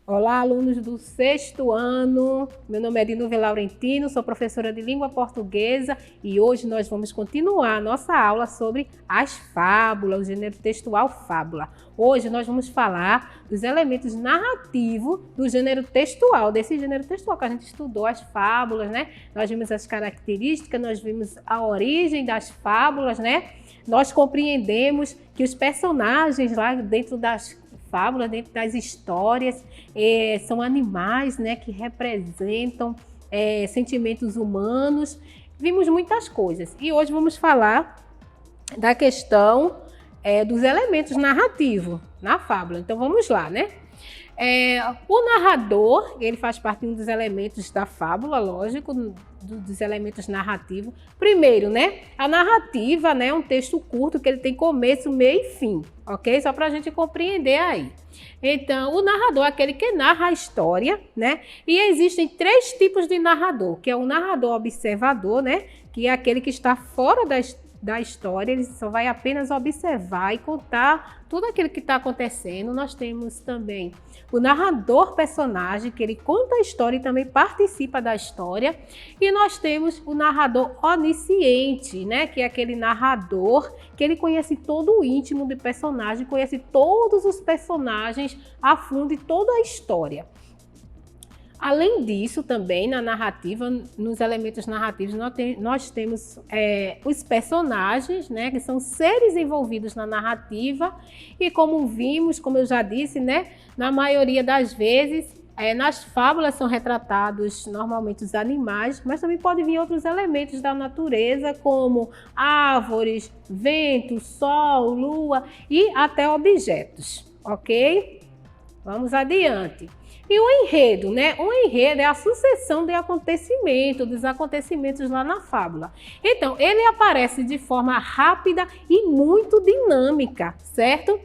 Olá, alunos do sexto ano. Meu nome é Dinuve Laurentino, sou professora de língua portuguesa e hoje nós vamos continuar a nossa aula sobre as fábulas, o gênero textual fábula. Hoje nós vamos falar dos elementos narrativos do gênero textual, desse gênero textual que a gente estudou, as fábulas, né? Nós vimos as características, nós vimos a origem das fábulas, né? Nós compreendemos que os personagens lá dentro das fábulas, dentro das histórias, são animais, né, que representam sentimentos humanos. Vimos muitas coisas e hoje vamos falar da questão dos elementos narrativos na fábula. Então vamos lá, né? O narrador, ele faz parte de um dos elementos da fábula, lógico, dos elementos narrativos. Primeiro, né, a narrativa, né, é um texto curto que ele tem começo, meio e fim, ok? Só para a gente compreender aí. Então, o narrador é aquele que narra a história, né? E existem três tipos de narrador, que é o narrador observador, né, que é aquele que está fora da história, ele só vai apenas observar e contar tudo aquilo que está acontecendo. Nós temos também o narrador personagem, que ele conta a história e também participa da história. E nós temos o narrador onisciente, né? Que é aquele narrador que ele conhece todo o íntimo do personagem, conhece todos os personagens a fundo e toda a história. Além disso, também na narrativa, nos elementos narrativos, nós temos os personagens, né, que são seres envolvidos na narrativa e como vimos, como eu já disse, né, na maioria das vezes, nas fábulas são retratados normalmente os animais, mas também pode vir outros elementos da natureza, como árvores, vento, sol, lua e até objetos, ok? Vamos adiante. E o enredo, né? O enredo é a sucessão de acontecimentos, dos acontecimentos lá na fábula. Então, ele aparece de forma rápida e muito dinâmica, certo?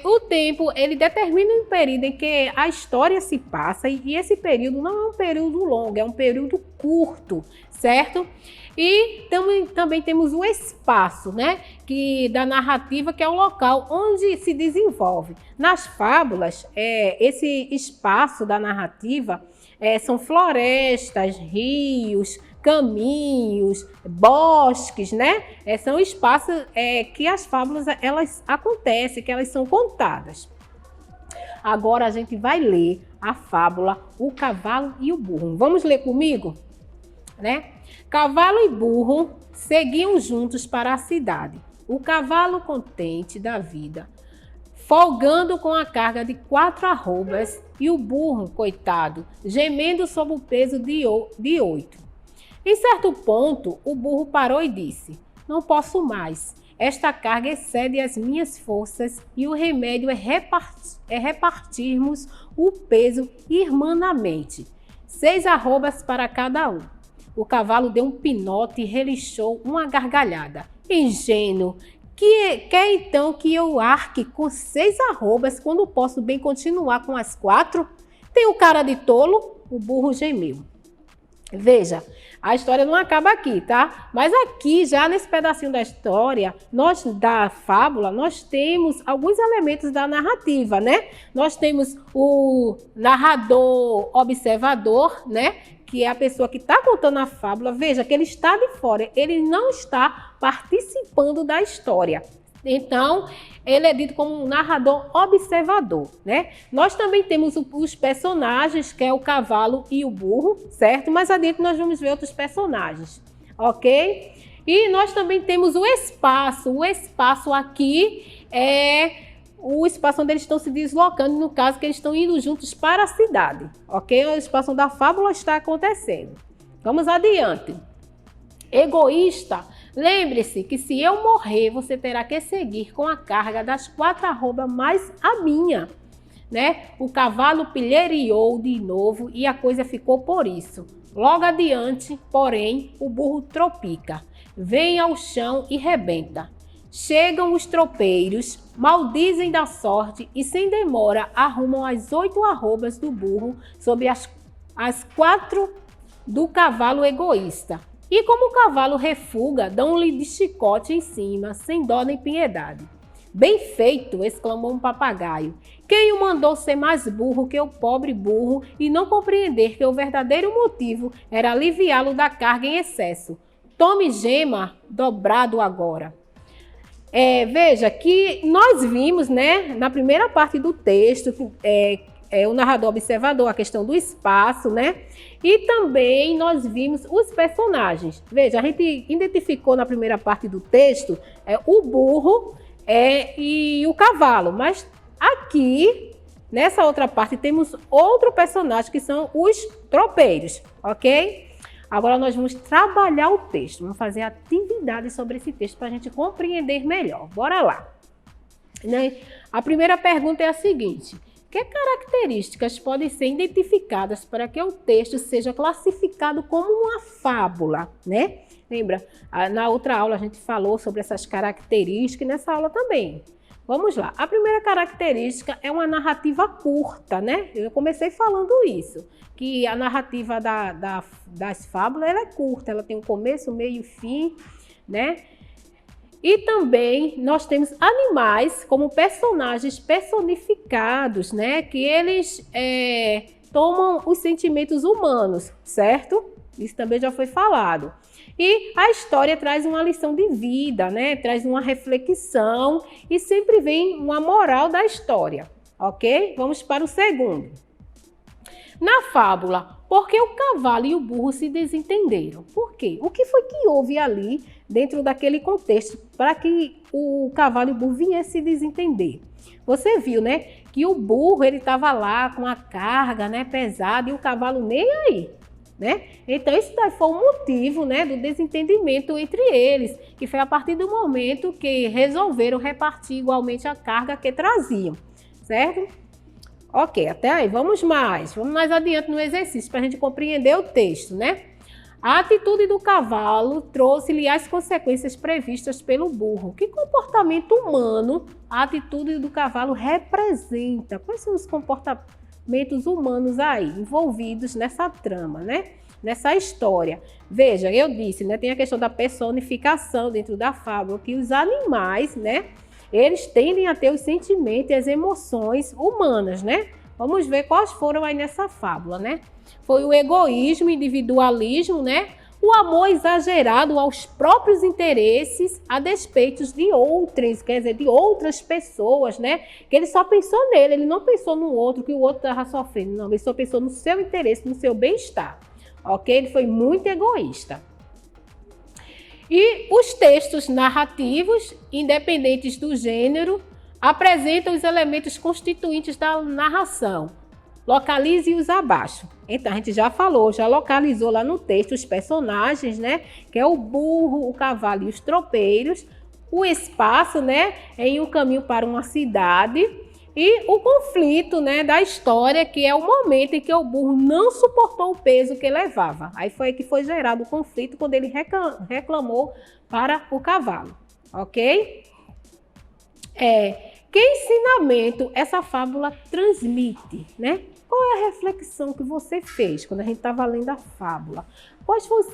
O tempo, ele determina um período em que a história se passa e esse período não é um período longo, é um período curto, certo? E também temos o espaço, né, da narrativa, que é o local onde se desenvolve. Nas fábulas, esse espaço da narrativa são florestas, rios, caminhos, bosques, né? São espaços que as fábulas elas acontecem, que elas são contadas. Agora a gente vai ler a fábula O Cavalo e o Burro. Vamos ler comigo? Né? Cavalo e burro seguiam juntos para a cidade. O cavalo contente da vida, folgando com a carga de 4 arrobas, e o burro, coitado, gemendo sob o peso de 8. Em certo ponto, o burro parou e disse: "Não posso mais. Esta carga excede as minhas forças e o remédio é repartirmos o peso irmanamente. 6 arrobas para cada um." O cavalo deu um pinote e relinchou uma gargalhada. "Ingênuo, quer então que eu arque com 6 arrobas quando posso bem continuar com as 4? Tenho cara de tolo?" O burro gemeu. Veja, a história não acaba aqui, tá? Mas aqui, já nesse pedacinho da história, da fábula, nós temos alguns elementos da narrativa, né? Nós temos o narrador observador, né? Que é a pessoa que está contando a fábula. Veja que ele está de fora, ele não está participando da história. Então, ele é dito como um narrador observador, né? Nós também temos os personagens, que é o cavalo e o burro, certo? Mais adiante nós vamos ver outros personagens, ok? E nós também temos o espaço. O espaço aqui é o espaço onde eles estão se deslocando, no caso que eles estão indo juntos para a cidade, ok? O espaço onde a fábula está acontecendo. Vamos adiante. Egoísta. Lembre-se que se eu morrer, você terá que seguir com a carga das 4 arrobas mais a minha, né? O cavalo pilheriou de novo e a coisa ficou por isso. Logo adiante, porém, o burro tropica, vem ao chão e rebenta. Chegam os tropeiros, maldizem da sorte e sem demora arrumam as 8 arrobas do burro sobre as 4 do cavalo egoísta. E como o cavalo refuga, dão-lhe de chicote em cima, sem dó nem piedade. Bem feito, exclamou um papagaio. Quem o mandou ser mais burro que o pobre burro e não compreender que o verdadeiro motivo era aliviá-lo da carga em excesso? Tome gema dobrado agora. Veja que nós vimos, né, na primeira parte do texto, o narrador observador, a questão do espaço, né? E também nós vimos os personagens. Veja, a gente identificou na primeira parte do texto o burro e o cavalo, mas aqui, nessa outra parte, temos outro personagem que são os tropeiros, ok? Agora nós vamos trabalhar o texto, vamos fazer atividades sobre esse texto para a gente compreender melhor. Bora lá! Né? A primeira pergunta é a seguinte: que características podem ser identificadas para que o texto seja classificado como uma fábula, né? Lembra? Na outra aula a gente falou sobre essas características e nessa aula também. Vamos lá. A primeira característica é uma narrativa curta, né? Eu comecei falando isso, que a narrativa das fábulas ela é curta, ela tem um começo, meio e fim, né? E também nós temos animais como personagens personificados, né? Que eles tomam os sentimentos humanos, certo? Isso também já foi falado. E a história traz uma lição de vida, né? Traz uma reflexão e sempre vem uma moral da história, ok? Vamos para o segundo. Na fábula, por que o cavalo e o burro se desentenderam? Por quê? O que foi que houve ali dentro daquele contexto para que o cavalo e o burro viessem se desentender? Você viu, né? Que o burro ele estava lá com a carga, né, pesada e o cavalo nem aí. Né? Então, isso daí foi o motivo, né, do desentendimento entre eles, que foi a partir do momento que resolveram repartir igualmente a carga que traziam, certo? Ok, até aí, vamos mais adiante no exercício para a gente compreender o texto, né? A atitude do cavalo trouxe-lhe as consequências previstas pelo burro. Que comportamento humano a atitude do cavalo representa? Quais são os comportamentos humanos aí envolvidos nessa trama, né? Nessa história. Veja, eu disse, né? Tem a questão da personificação dentro da fábula, que os animais, né? Eles tendem a ter os sentimentos e as emoções humanas, né? Vamos ver quais foram aí nessa fábula, né? Foi o egoísmo, individualismo, né? O amor exagerado aos próprios interesses a despeito de outros, quer dizer, de outras pessoas, né? Que ele só pensou nele, ele não pensou no outro, que o outro estava sofrendo. Não, ele só pensou no seu interesse, no seu bem-estar, ok? Ele foi muito egoísta. E os textos narrativos, independentes do gênero, apresentam os elementos constituintes da narração. Localize-os abaixo. Então, a gente já falou, já localizou lá no texto os personagens, né? Que é o burro, o cavalo e os tropeiros. O espaço, né? Em um caminho para uma cidade. E o conflito, né, da história, que é o momento em que o burro não suportou o peso que levava. Aí foi que foi gerado o conflito quando ele reclamou para o cavalo, ok? Que ensinamento essa fábula transmite, né? Qual é a reflexão que você fez quando a gente estava lendo a fábula? Quais foram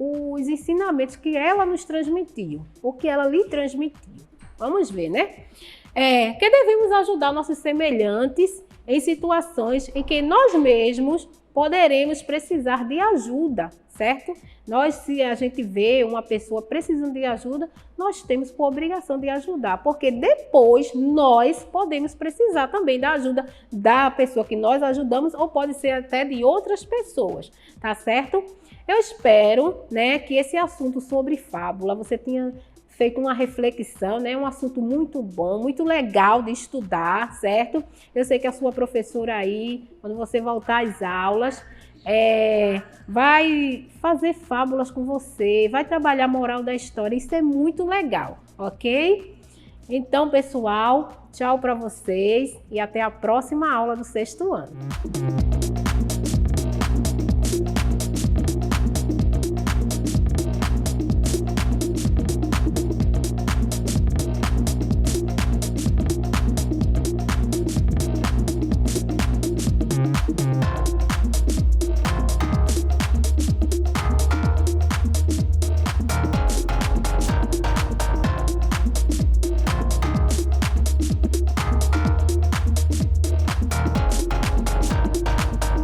os ensinamentos que ela nos transmitiu, ou que ela lhe transmitiu? Vamos ver, né? Que devemos ajudar nossos semelhantes em situações em que nós mesmos poderemos precisar de ajuda, certo? Se a gente vê uma pessoa precisando de ajuda, nós temos por obrigação de ajudar, porque depois nós podemos precisar também da ajuda da pessoa que nós ajudamos, ou pode ser até de outras pessoas, tá certo? Eu espero, né, que esse assunto sobre fábula você tenha feito uma reflexão, né? Um assunto muito bom, muito legal de estudar, certo? Eu sei que a sua professora aí, quando você voltar às aulas, vai fazer fábulas com você, vai trabalhar a moral da história, isso é muito legal, ok? Então, pessoal, tchau para vocês e até a próxima aula do 6º ano.